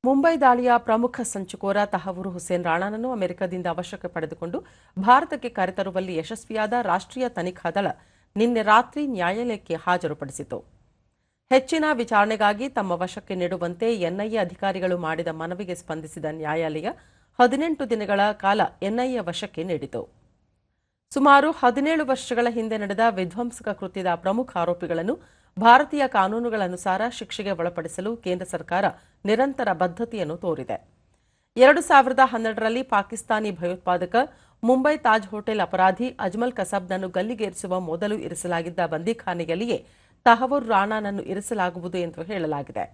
ಮುಂಬೈ ದಾಳಿಯ ಪ್ರಮುಖ ಸಂಚುಕೋರ ತಹವೂರು ಹುಸೇನ್ ರಾಣಾನನ್ನು ಅಮೆರಿಕದಿಂದ ವಶಕ್ಕೆ ಪಡೆದುಕೊಂಡು ಭಾರತಕ್ಕೆ ಕರೆತರುವಲ್ಲಿ ಯಶಸ್ವಿಯಾದ ರಾಷ್ಟ್ರೀಯ ತನಿಖಾ ದಳ ನಿನ್ನೆ ರಾತ್ರಿ ನ್ಯಾಯಾಲಯಕ್ಕೆ ಹಾಜರುಪಡಿಸಿತು. ಹೆಚ್ಚಿನ ವಿಚಾರಣೆಗಾಗಿ ತಮ್ಮ ವಶಕ್ಕೆ ನೀಡುವಂತೆ ಎನ್ಐಎ ಅಧಿಕಾರಿಗಳು ಮಾಡಿದ ಮನವಿಗೆ ಸ್ಪಂದಿಸಿದ ನ್ಯಾಯಾಲಯ 18 ದಿನಗಳ ಕಾಲ ಎನ್ಐಎ ವಶಕ್ಕೆ ನೀಡಿತು. ಸುಮಾರು 17 ವರ್ಷಗಳ ಹಿಂದೆ ನಡೆದ ವಿಧ್ವಂಸಕ ಕೃತ್ಯದ ಪ್ರಮುಖ ಆರೋಪಿಗಳನ್ನು ಭಾರತೀಯ ಕಾನೂನುಗಳನುಸಾರ ಶಿಕ್ಷೆಗೆ ಒಳಪಡಿಸಲು ಕೇಂದ್ರ ಸರ್ಕಾರ ನಿರಂತರ ಬದ್ಧತೆಯನ್ನು ತೋರಿದೆ. 2012ರಲ್ಲಿ ಪಾಕಿಸ್ತಾನಿ ಭಯೋತ್ಪಾದಕ ಮುಂಬೈ ತಾಜ್ ಹೋಟೆಲ್ ಅಪರಾಧಿ ಅಜ್ಮಲ್ ಕಸಬ್ನನ್ನು ಗಲ್ಲಿಗೇರಿಸುವ ಮೊದಲು ಇರಿಸಲಾಗಿದ್ದ ಬಂದಿಖಾನೆಯಲ್ಲಿಯೇ ತಹವೂರ್ ರಾಣಾನನ್ನು ಇರಿಸಲಾಗುವುದು ಎಂದು ಹೇಳಲಾಗಿದೆ.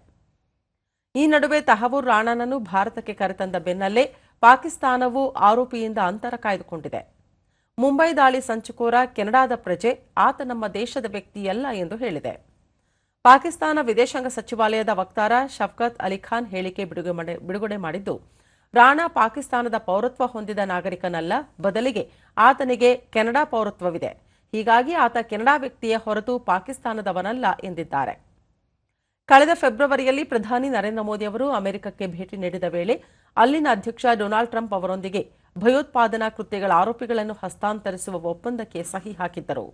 ಈ ನಡುವೆ ತಹವೂರ್ ರಾಣಾನನ್ನು ಭಾರತಕ್ಕೆ ಕರೆತಂದ ಬೆನ್ನಲ್ಲೇ ಪಾಕಿಸ್ತಾನವು ಆರೋಪಿಯಿಂದ ಅಂತರ ಕಾಯ್ದುಕೊಂಡಿದೆ. ಮುಂಬೈ ದಾಳಿ ಸಂಚುಕೋರ ಕೆನಡಾದ ಪ್ರಜೆ, ಆತ ನಮ್ಮ ದೇಶದ ವ್ಯಕ್ತಿಯಲ್ಲ ಎಂದು ಹೇಳಿದೆ. ಪಾಕಿಸ್ತಾನ ವಿದೇಶಾಂಗ ಸಚಿವಾಲಯದ ವಕ್ತಾರ ಶಫಕತ್ ಅಲಿ ಖಾನ್ ಹೇಳಿಕೆ ಬಿಡುಗಡೆ ಮಾಡಿದ್ದು, ರಾಣಾ ಪಾಕಿಸ್ತಾನದ ಪೌರತ್ವ ಹೊಂದಿದ ನಾಗರಿಕನಲ್ಲ, ಬದಲಿಗೆ ಆತನಿಗೆ ಕೆನಡಾ ಪೌರತ್ವವಿದೆ. ಹೀಗಾಗಿ ಆತ ಕೆನಡಾ ವ್ಯಕ್ತಿಯ ಹೊರತು ಪಾಕಿಸ್ತಾನದವನಲ್ಲ ಎಂದಿದ್ದಾರೆ. ಕಳೆದ ಫೆಬ್ರವರಿಯಲ್ಲಿ ಪ್ರಧಾನಿ ನರೇಂದ್ರ ಮೋದಿ ಅವರು ಅಮೆರಿಕಕ್ಕೆ ಭೇಟಿ ನೀಡಿದ ವೇಳೆ ಅಲ್ಲಿನ ಅಧ್ಯಕ್ಷ ಡೊನಾಲ್ಡ್ ಟ್ರಂಪ್ ಅವರೊಂದಿಗೆ ಭಯೋತ್ಪಾದನಾ ಕೃತ್ಯಗಳ ಆರೋಪಿಗಳನ್ನು ಹಸ್ತಾಂತರಿಸುವ ಒಪ್ಪಂದಕ್ಕೆ ಸಹಿ ಹಾಕಿದ್ದರು.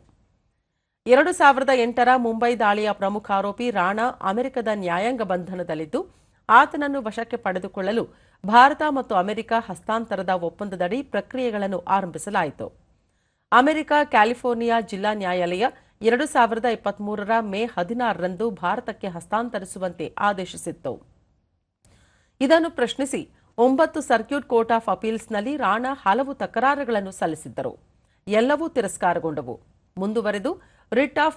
2008ರ ಮುಂಬೈ ದಾಳಿಯ ಪ್ರಮುಖ ಆರೋಪಿ ರಾಣಾ ಅಮೆರಿಕದ ನ್ಯಾಯಾಂಗ ಬಂಧನದಲ್ಲಿದ್ದು, ಆತನನ್ನು ವಶಕ್ಕೆ ಪಡೆದುಕೊಳ್ಳಲು ಭಾರತ ಮತ್ತು ಅಮೆರಿಕ ಹಸ್ತಾಂತರದ ಒಪ್ಪಂದದಡಿ ಪ್ರಕ್ರಿಯೆಗಳನ್ನು ಆರಂಭಿಸಲಾಯಿತು. ಅಮೆರಿಕ ಕ್ಯಾಲಿಫೋರ್ನಿಯಾ ಜಿಲ್ಲಾ ನ್ಯಾಯಾಲಯ 2023ರ ಮೇ 16ರಂದು ಭಾರತಕ್ಕೆ ಹಸ್ತಾಂತರಿಸುವಂತೆ ಆದೇಶಿಸಿತ್ತು. ಇದನ್ನು ಪ್ರಶ್ನಿಸಿ 9 ಸರ್ಕ್ಯೂಟ್ ಕೋರ್ಟ್ ಆಫ್ ಅಪೀಲ್ಸ್ನಲ್ಲಿ ರಾಣಾ ಹಲವು ತಕರಾರುಗಳನ್ನು ಸಲ್ಲಿಸಿದ್ದರು. ಎಲ್ಲವೂ ತಿರಸ್ಕಾರಗೊಂಡವು. ಮುಂದುವರೆದು ರಿಟ್ ಆಫ್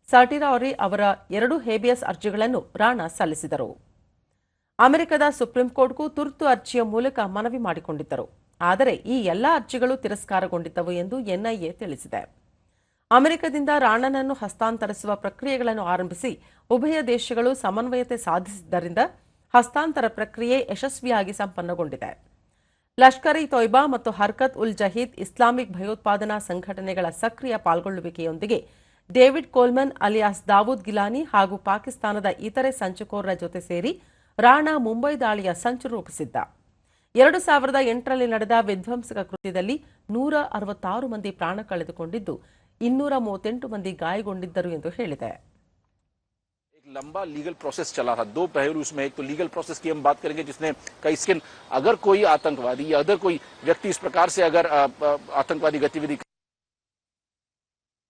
ಸರ್ಟಿರಾರಿ ಅವರ 2 ಹೇಬಿಯಸ್ ಅರ್ಜಿಗಳನ್ನು ರಾಣಾ ಸಲ್ಲಿಸಿದರು. ಅಮೆರಿಕದ ಸುಪ್ರೀಂ ಕೋರ್ಟ್ಗೂ ತುರ್ತು ಅರ್ಜಿಯ ಮೂಲಕ ಮನವಿ ಮಾಡಿಕೊಂಡಿದ್ದರು. ಆದರೆ ಈ ಎಲ್ಲಾ ಅರ್ಜಿಗಳು ತಿರಸ್ಕಾರಗೊಂಡಿದ್ದವು ಎಂದು ಎನ್ಐಎ ತಿಳಿಸಿದೆ. ಅಮೆರಿಕದಿಂದ ರಾಣಾನನ್ನು ಹಸ್ತಾಂತರಿಸುವ ಪ್ರಕ್ರಿಯೆಗಳನ್ನು ಆರಂಭಿಸಿ ಉಭಯ ದೇಶಗಳು ಸಮನ್ವಯತೆ ಸಾಧಿಸಿದ್ದರಿಂದ ಹಸ್ತಾಂತರ ಪ್ರಕ್ರಿಯೆ ಯಶಸ್ವಿಯಾಗಿ ಸಂಪನ್ನಗೊಂಡಿದೆ. ಲಷ್ಕರ್ ಇ ತೊಯ್ಬಾ ಮತ್ತು ಹರ್ಕತ್ ಉಲ್ ಜಹೀದ್ ಇಸ್ಲಾಮಿಕ್ ಭಯೋತ್ಪಾದನಾ ಸಂಘಟನೆಗಳ ಸಕ್ರಿಯ ಪಾಲ್ಗೊಳ್ಳುವಿಕೆಯೊಂದಿಗೆ ಡೇವಿಡ್ ಕೋಲ್ಮನ್ ಅಲಿಯಾಸ್ ದಾವೂದ್ ಗಿಲಾನಿ ಹಾಗೂ ಪಾಕಿಸ್ತಾನದ ಇತರೆ ಸಂಚುಕೋರರ ಜೊತೆ ಸೇರಿ ರಾಣಾ ಮುಂಬೈ ದಾಳಿಯ ಸಂಚು ರೂಪಿಸಿದ್ದ. 2008ರಲ್ಲಿ ನಡೆದ ವಿಧ್ವಂಸಕ ಕೃತ್ಯದಲ್ಲಿ 166 ಮಂದಿ ಪ್ರಾಣ ಕಳೆದುಕೊಂಡಿದ್ದು 238 ಮಂದಿ ಗಾಯಗೊಂಡಿದ್ದರು ಎಂದು ಹೇಳಿದೆ. लंबा लीगल प्रोसेस चला था, 2 पहलू उसमें। एक तो लीगल प्रोसेस की हम बात करेंगे जिसने कई स्किन, अगर कोई आतंकवादी या अगर कोई व्यक्ति इस प्रकार से अगर आतंकवादी गतिविधि